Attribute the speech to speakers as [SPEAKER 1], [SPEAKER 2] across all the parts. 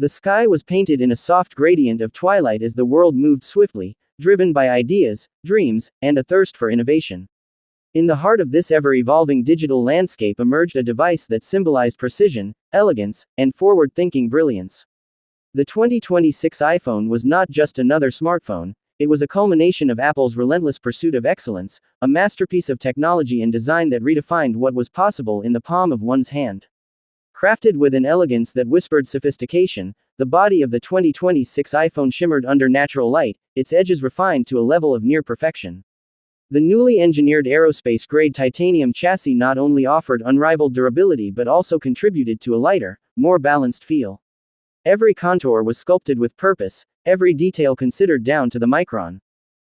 [SPEAKER 1] The sky was painted in a soft gradient of twilight as the world moved swiftly, driven by ideas, dreams, and a thirst for innovation. In the heart of this ever-evolving digital landscape emerged a device that symbolized precision, elegance, and forward-thinking brilliance. The 2026 iPhone was not just another smartphone, it was a culmination of Apple's relentless pursuit of excellence, a masterpiece of technology and design that redefined what was possible in the palm of one's hand. Crafted with an elegance that whispered sophistication, the body of the 2026 iPhone shimmered under natural light, its edges refined to a level of near perfection. The newly engineered aerospace-grade titanium chassis not only offered unrivaled durability but also contributed to a lighter, more balanced feel. Every contour was sculpted with purpose, every detail considered down to the micron.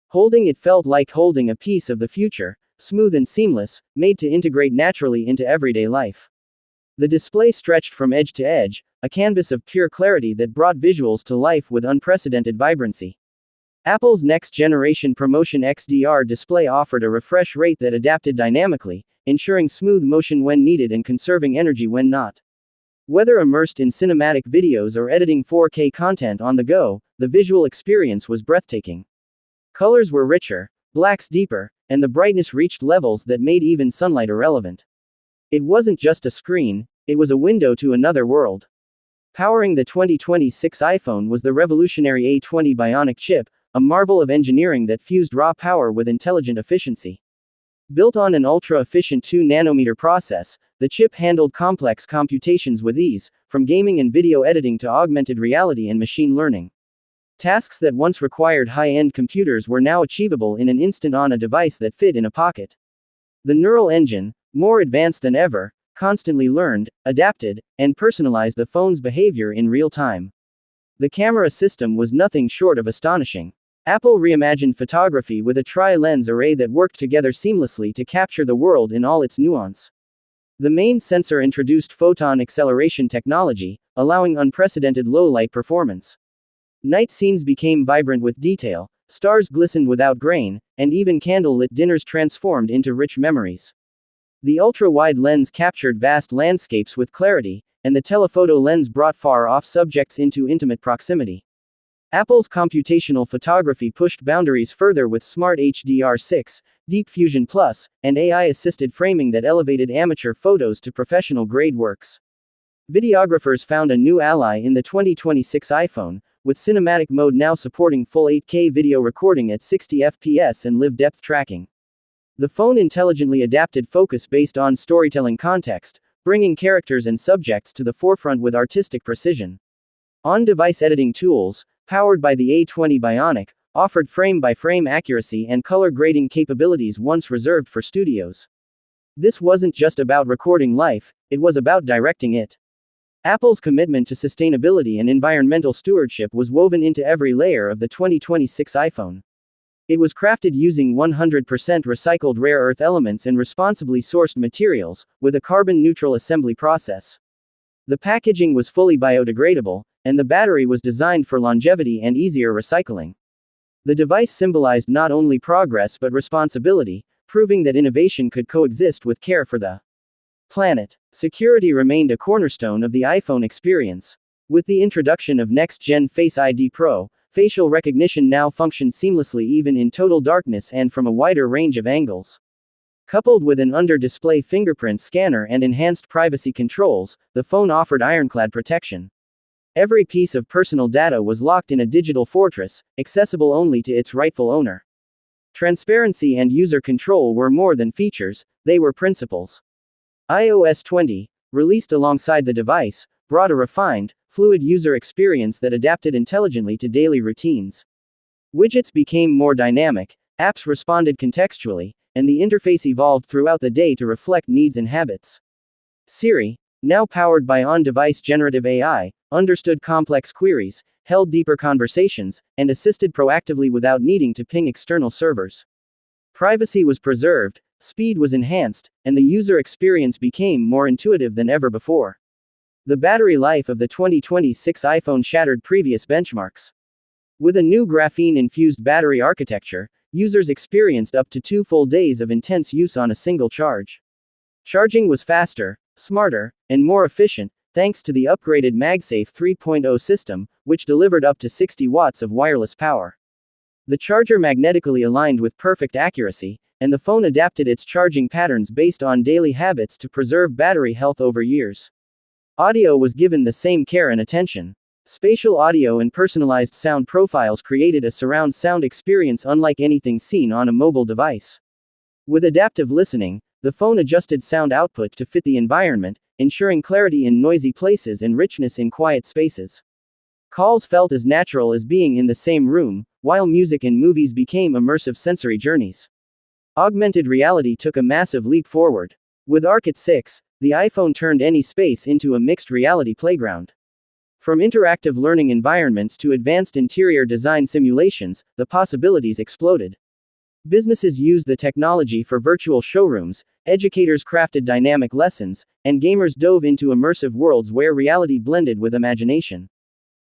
[SPEAKER 1] Holding it felt like holding a piece of the future, smooth and seamless, made to integrate naturally into everyday life. The display stretched from edge to edge, a canvas of pure clarity that brought visuals to life with unprecedented vibrancy. Apple's next-generation ProMotion XDR display offered a refresh rate that adapted dynamically, ensuring smooth motion when needed and conserving energy when not. Whether immersed in cinematic videos or editing 4K content on the go, the visual experience was breathtaking. Colors were richer, blacks deeper, and the brightness reached levels that made even sunlight irrelevant. It wasn't just a screen, it was a window to another world. Powering the 2026 iPhone was the revolutionary A20 Bionic chip, a marvel of engineering that fused raw power with intelligent efficiency. Built on an ultra-efficient 2-nanometer process, the chip handled complex computations with ease, from gaming and video editing to augmented reality and machine learning. Tasks that once required high-end computers were now achievable in an instant on a device that fit in a pocket. The neural engine, more advanced than ever, constantly learned, adapted, and personalized the phone's behavior in real time. The camera system was nothing short of astonishing. Apple reimagined photography with a tri-lens array that worked together seamlessly to capture the world in all its nuance. The main sensor introduced photon acceleration technology, allowing unprecedented low-light performance. Night scenes became vibrant with detail, stars glistened without grain, and even candle-lit dinners transformed into rich memories. The ultra-wide lens captured vast landscapes with clarity, and the telephoto lens brought far-off subjects into intimate proximity. Apple's computational photography pushed boundaries further with Smart HDR6, Deep Fusion Plus, and AI-assisted framing that elevated amateur photos to professional-grade works. Videographers found a new ally in the 2026 iPhone, with cinematic mode now supporting full 8K video recording at 60 FPS and live depth tracking. The phone intelligently adapted focus based on storytelling context, bringing characters and subjects to the forefront with artistic precision. On-device editing tools, powered by the A20 Bionic, offered frame-by-frame accuracy and color grading capabilities once reserved for studios. This wasn't just about recording life, it was about directing it. Apple's commitment to sustainability and environmental stewardship was woven into every layer of the 2026 iPhone. It was crafted using 100% recycled rare earth elements and responsibly sourced materials, with a carbon-neutral assembly process. The packaging was fully biodegradable, and the battery was designed for longevity and easier recycling. The device symbolized not only progress but responsibility, proving that innovation could coexist with care for the planet. Security remained a cornerstone of the iPhone experience. With the introduction of next-gen Face ID Pro, facial recognition now functioned seamlessly even in total darkness and from a wider range of angles. Coupled with an under-display fingerprint scanner and enhanced privacy controls, the phone offered ironclad protection. Every piece of personal data was locked in a digital fortress, accessible only to its rightful owner. Transparency and user control were more than features, they were principles. iOS 20, released alongside the device, brought a refined, fluid user experience that adapted intelligently to daily routines. Widgets became more dynamic, apps responded contextually, and the interface evolved throughout the day to reflect needs and habits. Siri, now powered by on-device generative AI, understood complex queries, held deeper conversations, and assisted proactively without needing to ping external servers. Privacy was preserved, speed was enhanced, and the user experience became more intuitive than ever before. The battery life of the 2026 iPhone shattered previous benchmarks. With a new graphene-infused battery architecture, users experienced up to 2 full days of intense use on a single charge. Charging was faster, smarter, and more efficient, thanks to the upgraded MagSafe 3.0 system, which delivered up to 60 watts of wireless power. The charger magnetically aligned with perfect accuracy, and the phone adapted its charging patterns based on daily habits to preserve battery health over years. Audio was given the same care and attention. Spatial audio and personalized sound profiles created a surround sound experience unlike anything seen on a mobile device. With adaptive listening, the phone adjusted sound output to fit the environment, ensuring clarity in noisy places and richness in quiet spaces. Calls felt as natural as being in the same room, while music and movies became immersive sensory journeys. Augmented reality took a massive leap forward. With Arcade 6, the iPhone turned any space into a mixed reality playground. From interactive learning environments to advanced interior design simulations, the possibilities exploded. Businesses used the technology for virtual showrooms, educators crafted dynamic lessons, and gamers dove into immersive worlds where reality blended with imagination.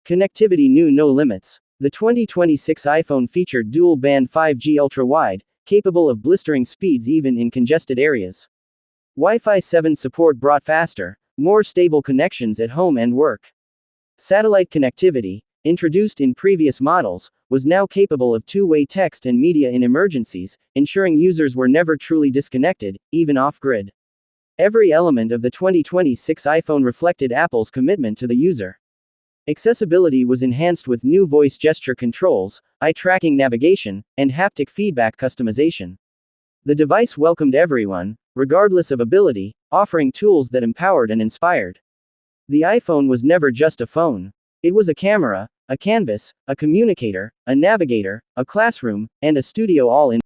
[SPEAKER 1] Connectivity knew no limits. The 2026 iPhone featured dual-band 5G ultra-wide, capable of blistering speeds even in congested areas. Wi-Fi 7 support brought faster, more stable connections at home and work. Satellite connectivity, introduced in previous models, was now capable of two-way text and media in emergencies, ensuring users were never truly disconnected, even off-grid. Every element of the 2026 iPhone reflected Apple's commitment to the user. Accessibility was enhanced with new voice gesture controls, eye-tracking navigation, and haptic feedback customization. The device welcomed everyone, regardless of ability, offering tools that empowered and inspired. The iPhone was never just a phone. It was a camera, a canvas, a communicator, a navigator, a classroom, and a studio all in